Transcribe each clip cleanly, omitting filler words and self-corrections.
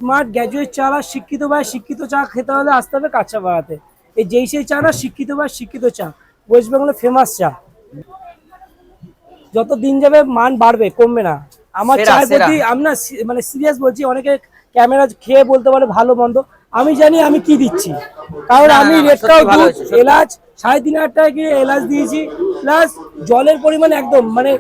Smart graduate চা বা শিক্ষিত ভাই শিক্ষিত চা খেতে হলে আসতে হবে কাঁচা বাড়াতে। এই যেই সেই চা না, শিক্ষিত ভাই শিক্ষিত চা ওয়েস্ট বেঙ্গলের ফেমাস চা। যত দিন যাবে মান বাড়বে, কমবে না। আমার সেরা চায়ের সেরা প্রতি আমি না মানে সিরিয়াস বলছি। অনেকে ক্যামেরা খেয়ে বলতে পারে ভালো মন্দ, আমি জানি আমি কি দিচ্ছি। কারণ না না আমি না না, রেড কাউ সত্যি ভালো দুধ, হয়েছে সত্যি। এলাচ 3.5 টাকা দিয়ে এলাচ দিয়েছি, প্লাস জলের পরিমাণ একদম মানে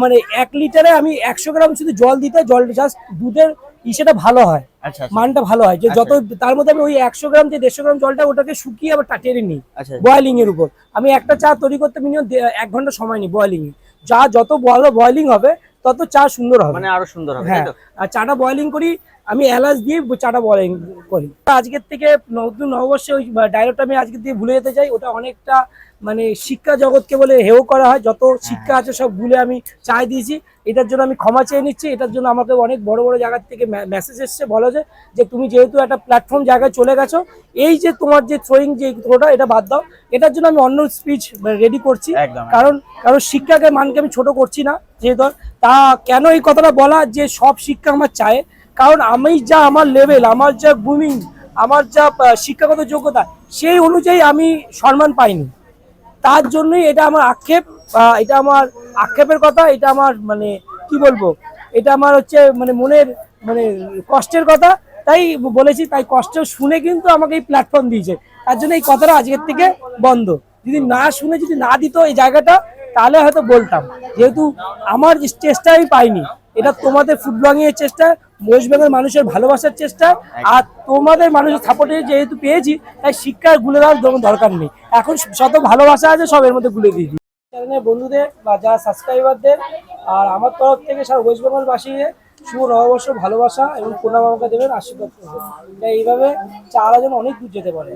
মানে 1 লিটারে আমি 100 গ্রাম শুধু জল দিতে, জল জাস্ট দুধের সেটা ভালো হয়, আচ্ছা আচ্ছা মানটা ভালো হয়। যে আচ্ছা যত তার মধ্যে আমি ওই 100 গ্রাম যে 150 গ্রাম জলটা ওটাকে শুকিয়ে আবার টেনে নিই আচ্ছা। বয়েলিং এর উপর। আমি একটা চা তৈরি করতে মিনিমাম 1 ঘন্টা সময় নিই বয়েলিং এ। চা যত ভালো বয়েলিং হবে তত চা সুন্দর হবে, মানে আরো সুন্দর হবে তাই হ্যাঁ। তো? আর চাটা বয়েলিং করি আমি, এলাচ দিয়ে চাটা বয়েলিং করি। আজকের থেকে নতুন নববর্ষে ওই ডায়লগটা আমি আজকের দিয়ে ভুলে যেতে চাই। ওটা অনেকটা মানে শিক্ষা জগৎকে বলে হেও করা হয়, যত শিক্ষা আছে সব ভুলে আমি চাই দিয়েছি। এটার জন্য আমি ক্ষমা চেয়ে নিচ্ছি। এটার জন্য আমাকে অনেক বড় বড় জায়গা থেকে মেসেজ এসছে, বলো যে তুমি যেহেতু একটা প্ল্যাটফর্ম জায়গায় চলে গেছো, এই যে তোমার যে থ্রোয়িং যে ওটা এটা বাদ দাও। এটার জন্য আমি অন্য স্পিচ রেডি করছি। একদম কারণ কারণ শিক্ষাকে মানকে আমি ছোট করছি না যেহেতু। তা কেন এই কথাটা বলা যে সব শিক্ষা আমার চায়, কারণ আমি যা আমার লেভেল, আমার যা গ্রুমিং, আমার যা শিক্ষাগত যোগ্যতা, সেই অনুযায়ী আমি সম্মান পাইনি। তার জন্যই এটা আমার আক্ষেপ, এটা আমার আক্ষেপের কথা। এটা আমার মানে কি বলবো, এটা আমার হচ্ছে মানে মনের মানে কষ্টের কথা। তাই বলেছি, তাই কষ্ট শুনে কিন্তু আমাকে এই প্ল্যাটফর্ম দিয়েছে। তার জন্য এই কথাটা আজকের থেকে বন্ধ। যদি না শুনে যদি না দিত এই জায়গাটা, তাহলে হয়তো বলতাম। যেহেতু আমার চেষ্টা আমি পাইনি, এটা তোমাদের ফুড ব্লগিং এর চেষ্টা, ওয়েস্ট বেঙ্গল মানুষের ভালোবাসার চেষ্টা, আর তোমাদের মানুষের সাপোর্টে যেহেতু পেয়েছি, তাই শিক্ষার গুলে দেওয়ার দরকার নেই। এখন যত ভালোবাসা আছে সব এর মধ্যে গুলে দিয়ে দিই চ্যানেলের বন্ধুদের বা যারা সাবস্ক্রাইবারদের। আর আমার তরফ থেকে সারা ওয়েস্ট বেঙ্গল বাসীকে শুভ নববর্ষ, ভালোবাসা এবং প্রণাম আমাকে দেবেন, আশীর্বাদ করবেন। তাই এইভাবে চারা যেন অনেক দূর যেতে পারে।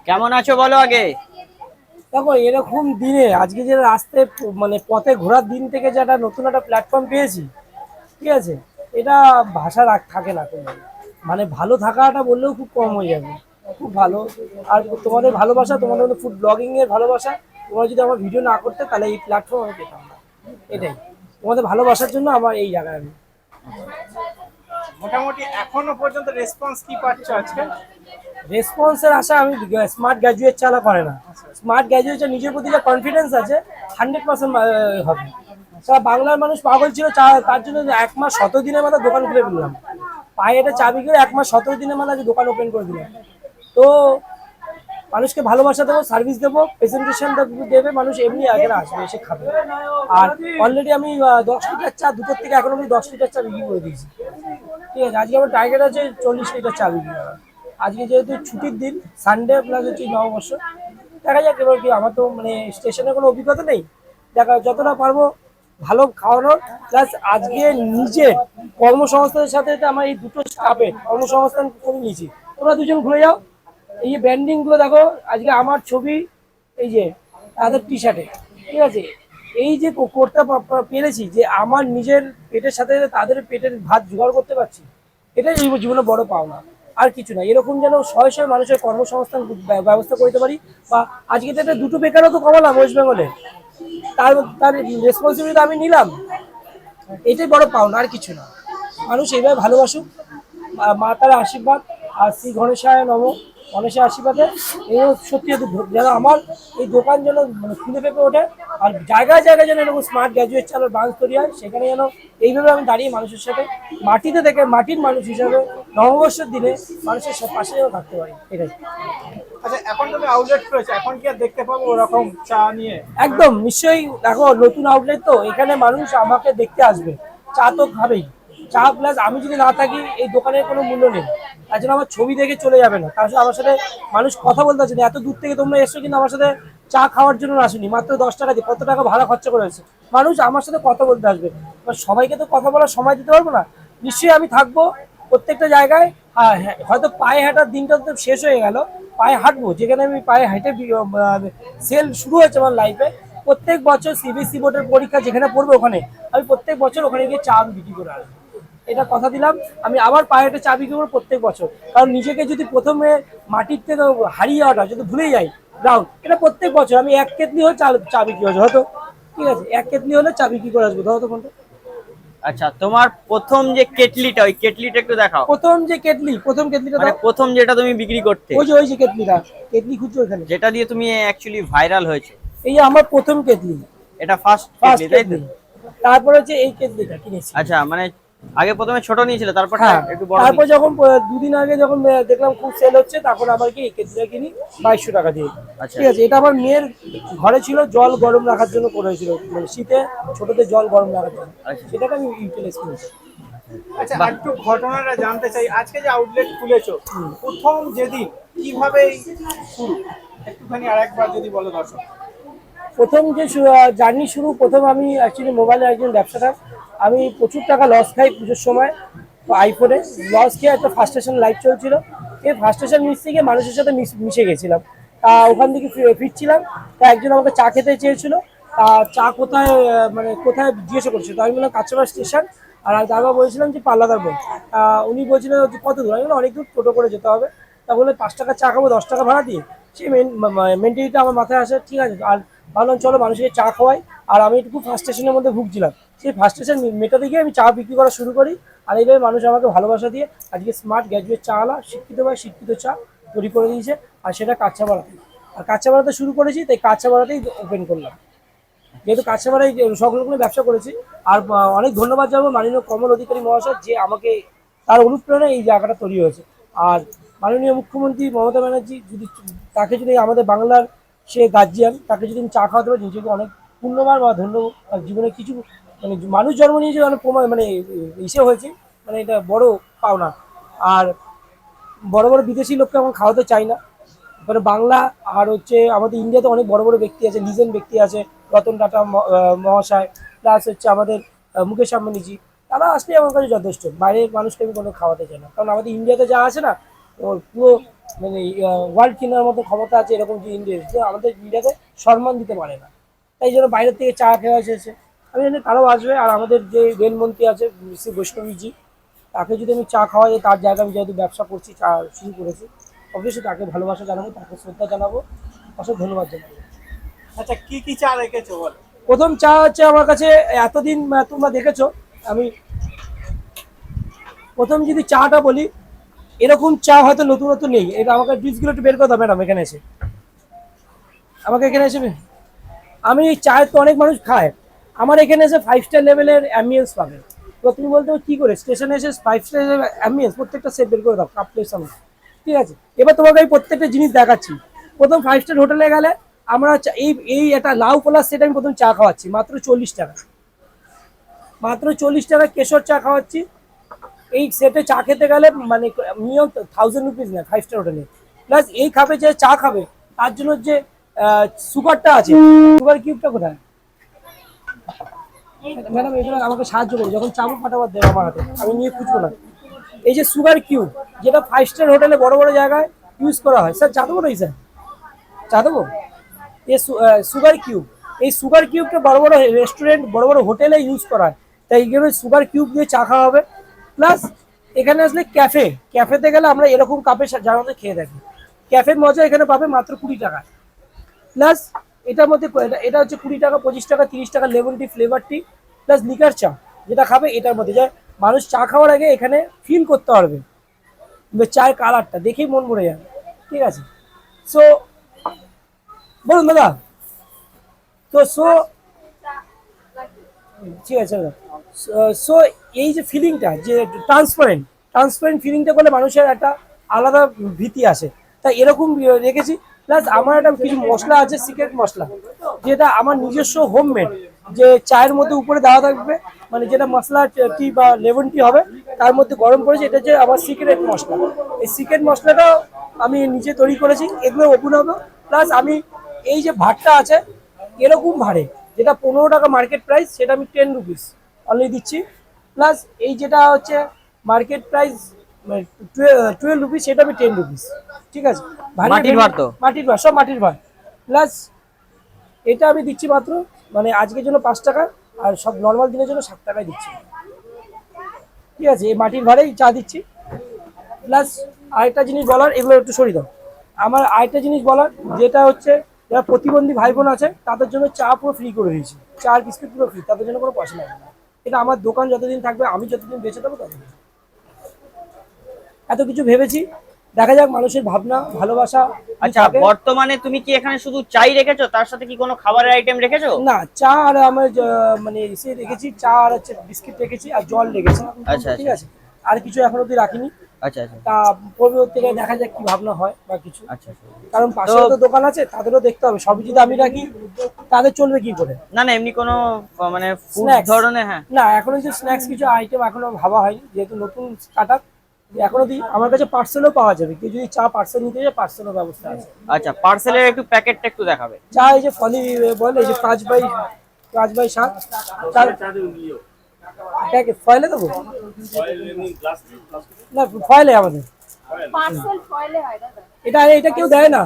কেমন আছো বলো আগে? দেখো, এরকম দিনে আজকে যে রাস্তায় মানে পথে ঘোরার দিন থেকে যে একটা নতুন একটা প্ল্যাটফর্ম পেয়েছি, ঠিক আছে, এটা ভাষা থাকে না কোনো। মানে ভালো থাকাটা বললেও খুব কম হয়ে যাবে। খুব ভালো। আর তোমাদের ভালোবাসা, তোমাদের মধ্যে ফুড ব্লগিং এর ভালোবাসা, তোমরা যদি আমার ভিডিও না করতে তাহলে এই প্ল্যাটফর্ম আমি পেতাম না। এটাই তোমাদের ভালোবাসার জন্য আমার এই জায়গায় আমি। মোটামুটি এখনো পর্যন্ত রেসপন্স কি পাচ্ছ আজকে? রেসপন্সের আশা আমি, স্মার্ট গ্র্যাজুয়েট চালা করে না। স্মার্ট গ্র্যাজুয়েটের নিজের প্রতি যে কনফিডেন্স আছে 100% হবে। সারা বাংলার মানুষ পাগল ছিল তার জন্য 1 মাস 17 দিনের মাথায় দোকান খুলে ফেললাম। পায়ে এটা চাবি করে 1 মাস 17 দিনের মাথায় দোকান ওপেন করে দিলাম। তো মানুষকে ভালোবাসা দেবো, সার্ভিস দেবো, প্রেজেন্টেশন দেবে, মানুষ এমনি আগে আসবে, এসে খাবে। আর অলরেডি আমি 10 লিটার চা দুটোর থেকে এখন আমি 10 লিটার চা বিক্রি করে দিয়েছি। ঠিক আছে, আজকে আমার টার্গেট আছে 40 লিটার চা বিক্রি করা। আজকে যেহেতু ছুটির দিন, সানডে প্লাস হচ্ছে নববর্ষ, দেখা যাক এবার কি। আমার তো মানে স্টেশনে কোনো অভিজ্ঞতা নেই, দেখা যতটা পারবো ভালো খাওয়ানোর। প্লাস আজকে নিজের কর্মসংস্থানের সাথে আমার এই দুটো স্টাফের কর্মসংস্থান করে নিয়েছি। তোমরা দুজন ঘুরে যাও, এই যে ব্যান্ডিং গুলো দেখো, আজকে আমার ছবি এই যে তাদের টি শার্টে, ঠিক আছে। এই যে করতে পেরেছি, যে আমার নিজের পেটের সাথে তাদের পেটের ভাত জোগাড় করতে পারছি, এটাই জীবনে বড় পাওনা, আর কিছু না। এরকম যেন শয়ে শয়ে মানুষের কর্মসংস্থান ব্যবস্থা করতে পারি। বা আজকে তো একটা দুটো বেকারও তো কমালাম ওয়েস্ট বেঙ্গলে, তার তার রেসপন্সিবিলিটি আমি নিলাম। এটাই বড় পাওনা, আর কিছু না। মানুষ এইভাবে ভালোবাসুক, মা তারা আশীর্বাদ, আর শ্রী গণেশায় নম, গণেশের আশীর্বাদে এই সত্যি যেন আমার এই দোকান যেন মানে খুলে পেঁপে ওঠে। আর জায়গায় জায়গায় যেন এরকম স্মার্ট গ্র্যাজুয়েট চালের ব্রাঞ্চ তৈরি হয়, সেখানে যেন এইভাবে আমি দাঁড়িয়ে মানুষের সাথে মাটিতে থেকে মাটির মানুষ হিসাবে নববর্ষের দিনে মানুষের পাশে যেন থাকতে পারি, এটাই। আচ্ছা, এখন তুমি আউটলেট করেছো, এখন কি আর দেখতে পাবো ওরকম চা নিয়ে? একদম নিশ্চয়ই। দেখো, নতুন আউটলেট তো, এখানে মানুষ আমাকে দেখতে আসবে, চা তো খাবেই। চা প্লাস আমি যদি না থাকি এই দোকানের কোনো মূল্য নেই। তার জন্য আমার ছবি দেখে চলে যাবে না, তার সাথে আমার সাথে মানুষ কথা বলতে আসেনি। এত দূর থেকে তোমরা এসছো, কিন্তু আমার সাথে চা খাওয়ার জন্য আসেনি। মাত্র 10 টাকা দিয়ে কত টাকা ভাড়া খরচা করে এসেছে, মানুষ আমার সাথে কথা বলতে আসবে। এবার সবাইকে তো কথা বলার সময় দিতে পারবো না। নিশ্চয়ই আমি থাকবো প্রত্যেকটা জায়গায়। হ্যাঁ হ্যাঁ, হয়তো পায়ে হাঁটার দিনটা তো শেষ হয়ে গেল, পায়ে হাঁটবো যেখানে আমি পায়ে হেঁটে সেল শুরু হয়েছে আমার লাইফে। প্রত্যেক বছর সিবিএসসি বোর্ডের পরীক্ষা যেখানে পড়বে ওখানে আমি প্রত্যেক বছর ওখানে গিয়ে চা বিক্রি করে আসবো। এটা কথা দিলাম, আমি আবার পায়ে হেঁটে চা বিক্রি করবো প্রত্যেক বছর। কারণ নিজেকে যদি প্রথমে মাটির থেকে হারিয়ে যাওয়াটা যদি ভুলে যাই গ্রাউন্ড, এটা প্রত্যেক বছর আমি 1 কেতলি হলে চা বিক্রি হচ্ছে হয়তো, ঠিক আছে, 1 কেতলি হলে চা বিক্রি করে আসবো। ধরো তো কোনটা আচ্ছা, তোমার প্রথম যে কেটলিটা, ওই কেটলিটা একটু দেখাও। প্রথম কেটলিটা মানে দাও। প্রথম যেটা তুমি বিক্রি করতে, ওই যে কেটলিটা, কেটলি খুঁজছো এখানে। যেটা দিয়ে তুমি অ্যাকচুয়ালি ভাইরাল হয়েছে, এই যে আমার প্রথম কেটলি, এটা ফার্স্ট ফার্স্ট কেটলি, তাই তো? কেটলি। তারপরে হচ্ছে এই কেটলিটা কিনেছি। আচ্ছা, মানে আগে প্রথমে ছোট নিয়েছিল, তারপর হ্যাঁ, একটু বড় তারপর নিয়েছিলে। যখন দুদিন আগে যখন দেখলাম খুব সেল হচ্ছে, তখন আবার কি এই কেটলিটা কিনি 2200 টাকা দিয়ে। আচ্ছা। ঠিক আছে, এটা আমার মেয়ের ঘরে ছিল, জল গরম রাখার জন্য করে হয়েছিল, মানে শীতে ছোটদের জল গরম রাখার জন্য। আচ্ছা। সেটাকে আমি ইউটিলাইজ করেছি। আচ্ছা, একটু ঘটনাটা জানতে চাই। আজকে যে আউটলেট খুলেছো, প্রথম যেদিন কিভাবে শুরু, একটুখানি আরেকবার যদি বলো দর্শক। প্রথম যে জার্নি শুরু, প্রথম আমি অ্যাকচুয়ালি মোবাইলের একজন ব্যবসাদার। আমি প্রচুর টাকা লস খাই পুজোর সময়, তো আইফোনে লস খেয়ে একটা ফার্স্টেশন লাইভ চলছিল। এই ফার্স্টেশন মিশতে গিয়ে মানুষের সাথে মিশে গেছিলাম। তা ওখান থেকে ফিরছিলাম, তা একজন আমাকে চা খেতে চেয়েছিল। তা চা কোথায়, মানে কোথায় জিজ্ঞেস করছে, তো আমি বললাম কাঁচরাপাড়া স্টেশন। আর তারপর বলছিলাম যে পাল্লাদার বোন। উনি বলছিলেন যে কত দূর, আমি বললাম অনেক দূর, টোটো করে যেতে হবে। তা বলে 5 টাকা চা খাবো 10 টাকা ভাড়া দিয়ে, সেই মেন্টালিটা আমার মাথায় আসে। ঠিক আছে, আর ভাবলাম চলো মানুষকে চা খাওয়াই। আর আমি একটু ফার্স্ট স্টেশনের মধ্যে ভুগছিলাম, সেই ফার্স্ট স্টেশন মেটাতে গিয়ে আমি চা বিক্রি করা শুরু করি। আর এইভাবে মানুষ আমাকে ভালোবাসা দিয়ে আজকে স্মার্ট গ্র্যাজুয়েট চা আলা, শিক্ষিত ভাই শিক্ষিত চা তৈরি করে দিয়েছে। আর সেটা কাঁচাপাড়াতে, আর কাঁচাপাড়াতে শুরু করেছি, তাই কাঁচাপাড়াতেই ওপেন করলাম। যেহেতু কাঁচাপাড়ায় সংলগ্ন ব্যবসা করেছি। আর অনেক ধন্যবাদ জানাবো মাননীয় কমল অধিকারী মহাশয়, যে আমাকে তার অনুপ্রেরণায় এই জায়গাটা তৈরি হয়েছে। আর মাননীয় মুখ্যমন্ত্রী মমতা ব্যানার্জি, যদি তাকে যদি আমাদের বাংলার সে গার্জিয়ান, তাকে যদি আমি চা খাওয়াতে পারি, নিজেকে অনেক পুণ্যবান বা ধন্য। জীবনে কিছু মানে মানুষ জন্ম নিয়েছে, মানে প্রমাণ, মানে ইসে হয়েছে, মানে এটা বড় পাওনা। আর বড় বড় বিদেশি লোককে আমার খাওয়াতে চাই না, মানে বাংলা। আর হচ্ছে আমাদের ইন্ডিয়াতে অনেক বড় বড় ব্যক্তি আছে, লিজেন্ড ব্যক্তি আছে, রতন টাটা মহাশয়, প্লাস হচ্ছে আমাদের মুকেশ আম্বানিজি। তারা আসলে আমার কাছে যথেষ্ট। বাইরের মানুষকে আমি কোনো খাওয়াতে চাই না, কারণ আমাদের ইন্ডিয়াতে যা আছে না, ওর পুরো মানে ওয়ার্ল্ড কেনার মতো ক্ষমতা আছে, এরকম যে ইন্ডিয়া আমাদের ইন্ডিয়াতে সম্মান দিতে পারে না। তাই জন্য বাইরের থেকে চা খেয়ে এসেছে। আমি জানি তারাও আসবে। আর আমাদের যে রেলমন্ত্রী আছে শ্রী বৈষ্ণবীজি, তাকে যদি আমি চা খাওয়াই, তার জায়গায় আমি যেহেতু ব্যবসা করছি, চা শুরু করেছি, অবশ্যই তাকে ভালোবাসা জানাবো, তাকে শ্রদ্ধা জানাবো, অসংখ্য ধন্যবাদ জানাবো। আচ্ছা, কি কি চা রেখেছো বলো। প্রথম চা হচ্ছে আমার কাছে এতদিন, তোমরা দেখেছো আমি প্রথম যদি চাটা বলি, এরকম চা হয়তো নতুন নতুন নেই। এটা আমাকে ডিসগুলো একটু বের করতে হবে ম্যাডাম, এখানে এসে আমাকে এখানে এসে আমি চায়ের তো অনেক মানুষ খায়, আমার এখানে এসে 5 স্টার লেভেলের অ্যাম্বিয়েন্স পাবে। তো তুমি বলতে কি করে স্টেশনে এসে 5 স্টার অ্যাম্বিয়েন্স প্রত্যেকটা সেট বের করে দাও কাপ প্লেট সামনে। ঠিক আছে, এবার তোমাকে আমি প্রত্যেকটা জিনিস দেখাচ্ছি। প্রথম 5 স্টার হোটেলে গেলে আমরা এই এই একটা লাউ পোলার সেট আমি প্রথম চা খাওয়াচ্ছি মাত্র 40 টাকা, মাত্র 40 টাকা কেশর চা খাওয়াচ্ছি। এই সেটে চা খেতে গেলে মানে মিনিমাম 1000 রুপিস নেয় 5 স্টার হোটেলে। প্লাস এই খাবে যে চা খাবে, তার জন্য যে সুগারটা আছে, সুগার কিউবটা কোথায় ম্যাডাম, এগুলো আমাকে সাহায্য করো, যখন চাবুক পাঠাবার দেবে আমার হাতে, আমি নিয়ে খুঁজবো না। এই যে সুগার কিউব, যেটা 5 স্টার হোটেলে বড় বড় জায়গায় ইউজ করা হয়। স্যার চা দেবো না স্যার, চা দেবো। এই সুগার কিউব, এই সুগার কিউবটা বড় বড় রেস্টুরেন্ট, বড় বড় হোটেলে ইউজ করা হয়। তাই এইভাবে সুগার কিউব দিয়ে চা খাওয়া হবে। প্লাস এখানে আসলে ক্যাফেতে গেলে আমরা এরকম কাপে সাধারণত খেয়ে থাকি। ক্যাফের মজা এখানে পাবে মাত্র 20 টাকা। প্লাস এটার মধ্যে এটা হচ্ছে 20 টাকা, 25 টাকা, 30 টাকা লেমন টি, ফ্লেভার টি, প্লাস লিকার চা যেটা খাবে এটার মধ্যে। যা মানুষ চা খাওয়ার আগে এখানে ফিল করতে পারবে চায়ের কালারটা দেখেই মন ভরে যাবে। ঠিক আছে, সো বলুন দাদা। তো ঠিক আছে দাদা। সো এই যে ফিলিংটা, যে ট্রান্সপারেন্ট ফিলিংটা করলে মানুষের একটা আলাদা ভীতি আসে, তাই এরকম রেখেছি। প্লাস আমার একটা কিছু মশলা আছে, সিক্রেট মশলা, যেটা আমার নিজস্ব হোমমেড, যে চায়ের মধ্যে উপরে দেওয়া থাকবে, মানে যেটা মশলা টি বা লেমন টি হবে তার মধ্যে গরম করেছি, এটা হচ্ছে আমার সিক্রেট মশলা। এই সিক্রেট মশলাটাও আমি নিজে তৈরি করেছি, এগুলো ওপেন হবে। প্লাস আমি এই যে ভাতটা আছে এরকম ভাড়ে, যেটা 15 টাকা মার্কেট প্রাইস, সেটা আমি 10 রুপিস অনলি দিচ্ছি। প্লাস এই যেটা হচ্ছে মার্কেট প্রাইস 12 রুপিস, সেটা আমি 10 রুপিস। ঠিক আছে, মাটির ভাত তো? মাটির ভাত, সব মাটির ভাত। প্লাস এটা আমি দিচ্ছি মাত্র মানে আজকের জন্য 5 টাকা, আর সব নর্মাল দিনের জন্য 7 টাকায় দিচ্ছি। ঠিক আছে, এই মাটির ভাড়েই চা দিচ্ছি। প্লাস আরেকটা জিনিস বলার, এগুলো একটু সরিয়ে দাও। আমার আরেকটা জিনিস বলার, যেটা হচ্ছে যারা প্রতিবন্ধী ভাই বোন আছে তাদের জন্য চা পুরো ফ্রি করে দিয়েছি, চা আর বিস্কুট পুরো ফ্রি, তাদের জন্য কোনো পয়সা লাগবে না। এটা আমার দোকান যতদিন থাকবে, আমি যতদিন বেঁচে থাকবো ততদিন। এত কিছু ভেবেছি, দেখা যাক মানুষের ভাবনা ভালোবাসা কি আচ্ছা, থাকে। বর্তমানে তুমি কি এখানে শুধু চাই রেখেছো, তার সাথে কি কোনো খাবারের আইটেম রেখেছো? না, চা আর আমার মানে এসে রেখেছি, চা আর হচ্ছে বিস্কিট রেখেছি আর জল রেখেছি। আচ্ছা, ঠিক আছে, আর কিছু এখন অব্দি রাখিনি। আচ্ছা আচ্ছা তা পরবর্তীতে দেখা যাক কি ভাবনা হয় বা কিছু, আচ্ছা আচ্ছা। কারণ পাশে তো দোকান আছে, তাদেরও দেখতে হবে। সবই যদি আমি রাখি তাদের চলবে কি করে? না না, এমনি কোনো মানে ফুড Snacks? ধরনের? হ্যাঁ না, এখনো যে স্ন্যাক্স কিছু আইটেম এখনো ভাবা হয়নি, যেহেতু নতুন স্টার্ট আপ। এখনো আমার কাছে পার্সেলও পাওয়া যাবে, কেউ যদি চা পার্সেল নিতে যায় পার্সেলের ব্যবস্থা আছে। আচ্ছা, পার্সেলের একটু প্যাকেটটা একটু দেখাবে। চা এই যে ফলি বলে, এই যে 5x7 ফয়েলে দেবো না, ফয়েলে আমাদের পার্সেল ফয়েলে হয় দাদা। এটা এটা কেউ দেয় না,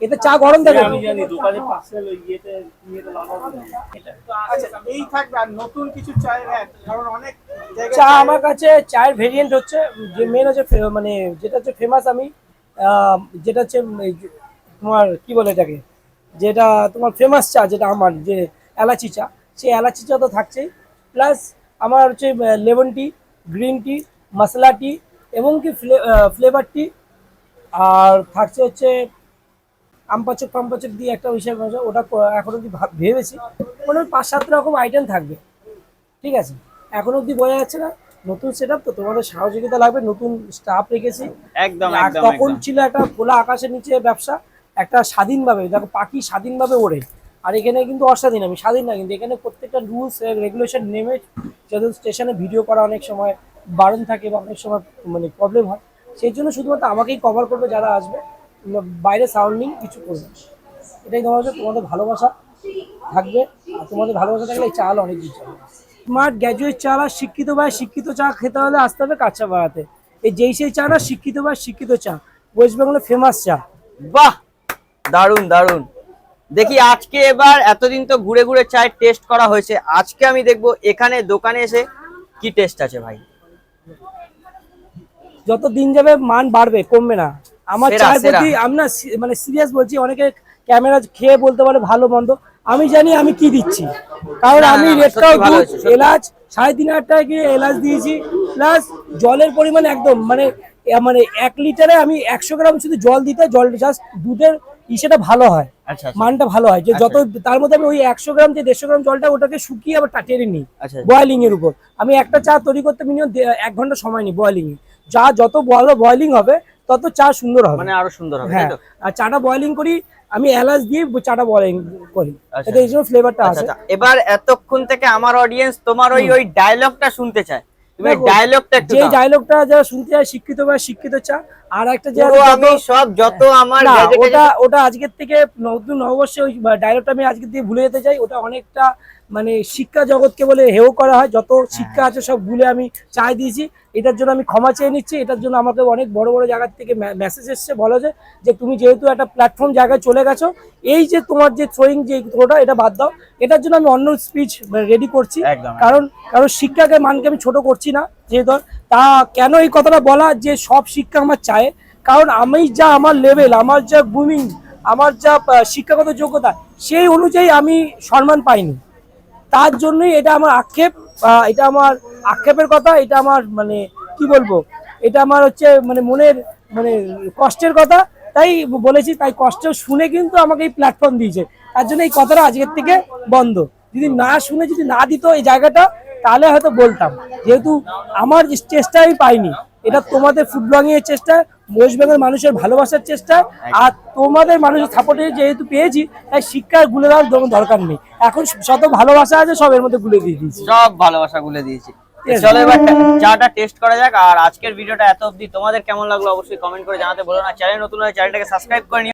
এটা চা গরম দেবে। আচ্ছা, এই থাকবে আর নতুন কিছু চায়ের অ্যাড, কারণ অনেক জায়গায় চা আমার কাছে চায়ের ভেরিয়েন্ট হচ্ছে, যে মেন হচ্ছে মানে যেটা হচ্ছে ফেমাস, আমি যেটা হচ্ছে এই যে তোমার কি বলে এটাকে, যেটা তোমার ফেমাস চা, যেটা আমার যে এলাচি চা, সেই এলাচি চা তো থাকছেই। প্লাস আমার হচ্ছে লেমন টি, গ্রিন টি, মশলা টি এবং কি ফ্লেভার টি, আর থাকছে হচ্ছে আমপাচক পাম্পাচক দিয়ে একটা বিষয় আছে, ওটা এখন অব্দি ভেবেছি। মানে 5-7 রকম আইটেম থাকবে। ঠিক আছে, এখন অব্দি বোঝা যাচ্ছে না, নতুন সেট আপ তো, তোমাদের সহযোগিতা লাগবে। নতুন স্টাফ রেখেছি। একদম আর একদম তখন একদম। ছিল একটা খোলা আকাশের নিচে ব্যবসা, একটা স্বাধীনভাবে, দেখো পাখি স্বাধীনভাবে ওড়ে। আর এখানে কিন্তু অস্বাধীন, আমি স্বাধীন না, কিন্তু এখানে প্রত্যেকটা রুলস রেগুলেশন নেমে, যেহেতু স্টেশনে ভিডিও করা অনেক সময় বারণ থাকে বা অনেক সময় মানে প্রবলেম হয়, সেই জন্য শুধুমাত্র আমাকেই কভার করবে যারা আসবে, বাইরে সাউন্ডিং কিছু করবে না। এটাই তোমাদের ভালোবাসা থাকবে, আর তোমাদের ভালোবাসা থাকলে এই চাল অনেক কিছু হবে। স্মার্ট গ্র্যাজুয়েট চা আর শিক্ষিত ভাই শিক্ষিত চা খেতে হলে আসতে হবে কাঁচা বাড়াতে। এই যেই সেই চা না, শিক্ষিত ভাই শিক্ষিত চা, ওয়েস্ট বেঙ্গলের ফেমাস চা। বাহ, দারুন দারুন। দেখি আজকে এবার, এতদিন তো ঘুরে ঘুরে চায়ের টেস্ট করা হয়েছে, আজকে আমি দেখবো এখানে দোকানে এসে কি টেস্ট আছে ভাই। যত দিন যাবে মান বাড়বে, কমবে না। আমার সেরা, চায়ের সেরা। প্রতি আমি না মানে সিরিয়াস বলছি, অনেকে ক্যামেরা খেয়ে বলতে পারে ভালো মন্দ, আমি জানি আমি কি দিচ্ছি। কারণ না, না, আমি না, রেড সত্যি কাউ ভালো দুধ, হয়েছে, সত্যি। এলাচ 3,500 টাকা দিয়ে এলাচ দিয়েছি, প্লাস জলের পরিমাণ একদম মানে 1 লিটারে আমি 100 গ্রাম শুধু জল দিতে, জল জাস্ট দুধের সেটা ভালো হয়, আচ্ছা আচ্ছা মানটা ভালো হয়। যে যত তার মধ্যে আমি ওই 100 গ্রাম যে 150 গ্রাম জলটা, ওটাকে শুকিয়ে আবার টেনে নিই আচ্ছা। বয়েলিং এর উপর। আমি একটা চা তৈরি করতে মিনিমাম 1 ঘন্টা সময় নিই বয়েলিং এ। চা যত ভালো বয়েলিং হবে তত চা সুন্দর হবে, মানে আরো সুন্দর হবে, তাই হ্যাঁ। তো? আর চাটা বয়েলিং করি আমি, এলাচ দিয়ে চাটা বয়েলিং করি, আচ্ছা। এতে এই জন্য ফ্লেভারটা আচ্ছা, আসে। আচ্ছা। এবার এতক্ষণ থেকে আমার অডিয়েন্স তোমার ওই ডায়লগটা শুনতে চায়, তুমি দেখো, ডায়লগটা একটু যে দাও। ডায়লগটা যারা শুনতে চায়, শিক্ষিত বা শিক্ষিত চা। আর একটা যে পুরো আমি সব যত আমার না, gadget এ- ওটা আজকের থেকে নতুন নববর্ষে ওই ডায়লগটা আমি আজকের দিয়ে ভুলে যেতে চাই। ওটা অনেকটা মানে শিক্ষা জগৎকে বলে হেও করা হয়, যত শিক্ষা আছে সব ভুলে আমি চাই দিয়েছি। এটার জন্য আমি ক্ষমা চেয়ে নিচ্ছি। এটার জন্য আমাকে অনেক বড় বড় জায়গার থেকে মেসেজ এসছে, বলো যে তুমি যেহেতু একটা প্ল্যাটফর্ম জায়গায় চলে গেছো, এই যে তোমার যে থ্রোয়িং যে ওটা, এটা বাদ দাও। এটার জন্য আমি অন্য স্পিচ রেডি করছি, একদম। কারণ শিক্ষাকে মানকে আমি ছোট করছি না। যেহেতু তা কেন এই কথাটা বলা, যে সব শিক্ষা আমার চায়, কারণ আমি যা আমার লেভেল, আমার যা গ্রুমিং, আমার যা শিক্ষাগত যোগ্যতা, সেই অনুযায়ী আমি সম্মান পাইনি। তার জন্যই এটা আমার আক্ষেপ, এটা আমার আক্ষেপের কথা, এটা আমার মানে কি বলবো, এটা আমার হচ্ছে মানে মনের মানে কষ্টের কথা। তাই বলেছি, তাই কষ্ট শুনে কিন্তু আমাকে এই প্ল্যাটফর্ম দিয়েছে, তার জন্য এই কথাটা আজকের থেকে বন্ধ। যদি না শুনে, যদি না দিত এই জায়গাটা, তাহলে হয়তো বলতাম। যেহেতু আমার চেষ্টা আমি পাইনি, এটা তোমাদের ফুড ব্লগিং এর চেষ্টা, ওয়েস্ট বেঙ্গল মানুষের ভালোবাসার চেষ্টা, আর তোমাদের মানুষের সাপোর্টে যেহেতু পেয়েছি, তাই শিক্ষার গুলে দেওয়ার দরকার নেই। এখন যত ভালোবাসা আছে সব এর মধ্যে গুলে দিয়ে দিয়েছি। সব ভালোবাসা গুলে দিয়েছি। Yes. চলো এবার চাটা টেস্ট করা যাক। আর আজকের ভিডিওটা এত অবধি, তোমাদের কেমন লাগলো অবশ্যই কমেন্ট করে জানাতে ভুলো না। চ্যানেল নতুন হলে চ্যানেলটাকে সাবস্ক্রাইব করে নিও।